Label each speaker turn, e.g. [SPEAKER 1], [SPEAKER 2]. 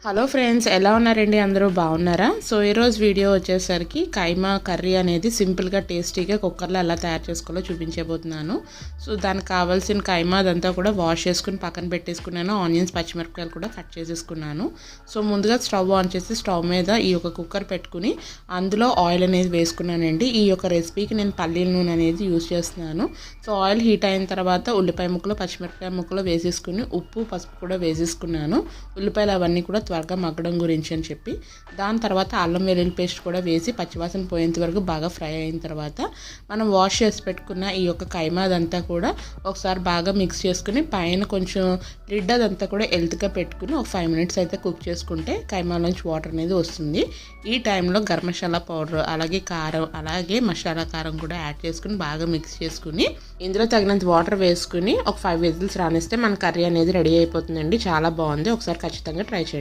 [SPEAKER 1] Hello friends, ఎలా ఉన్నారండి? అందరూ బాగున్నారా? సో ఈరోజు వీడియో వచ్చేసరికి కైమా కర్రీ అనేది సింపుల్గా టేస్టీగా కుక్కర్లో ఎలా తయారు చేసుకోవాలో చూపించబోతున్నాను. సో దానికి కావాల్సిన కైమా అదంతా కూడా వాష్ చేసుకుని పక్కన పెట్టేసుకున్నాను. ఆనియన్స్, పచ్చిమిరపకాయలు కూడా కట్ చేసేసుకున్నాను. సో ముందుగా స్టవ్ ఆన్ చేసి స్టవ్ మీద ఈ యొక్క కుక్కర్ పెట్టుకుని అందులో ఆయిల్ అనేది వేసుకున్నానండి. ఈ యొక్క రెసిపీకి నేను పల్లీల నూనె అనేది యూజ్ చేస్తున్నాను. సో ఆయిల్ హీట్ అయిన తర్వాత ఉల్లిపాయ ముక్కలు, పచ్చిమిరపకాయ ముక్కలు వేసేసుకుని ఉప్పు, పసుపు కూడా వేసేసుకున్నాను. ఉల్లిపాయలు అవన్నీ కూడా త్వరగా మగ్గడం గురించి అని చెప్పి దాని తర్వాత అల్లం వెల్లుల్లి పేస్ట్ కూడా వేసి పచ్చివాసన పోయేంత వరకు బాగా ఫ్రై అయిన తర్వాత మనం వాష్ చేసి పెట్టుకున్న ఈ యొక్క కైమా అదంతా కూడా ఒకసారి బాగా మిక్స్ చేసుకుని పైన కొంచెం లిడ్ అదంతా కూడా ఎల్త్గా పెట్టుకుని ఒక 5 minutes అయితే కుక్ చేసుకుంటే కైమాలోంచి వాటర్ అనేది వస్తుంది. ఈ టైంలో గరం మసాలా పౌడర్, అలాగే కారం, అలాగే మసాలా కారం కూడా యాడ్ చేసుకుని బాగా మిక్స్ చేసుకుని ఇందులో తగినంత వాటర్ వేసుకుని ఒక 5 whistles రానిస్తే మన కర్రీ అనేది రెడీ అయిపోతుందండి. చాలా బాగుంది. ఒకసారి ఖచ్చితంగా ట్రై చేయండి.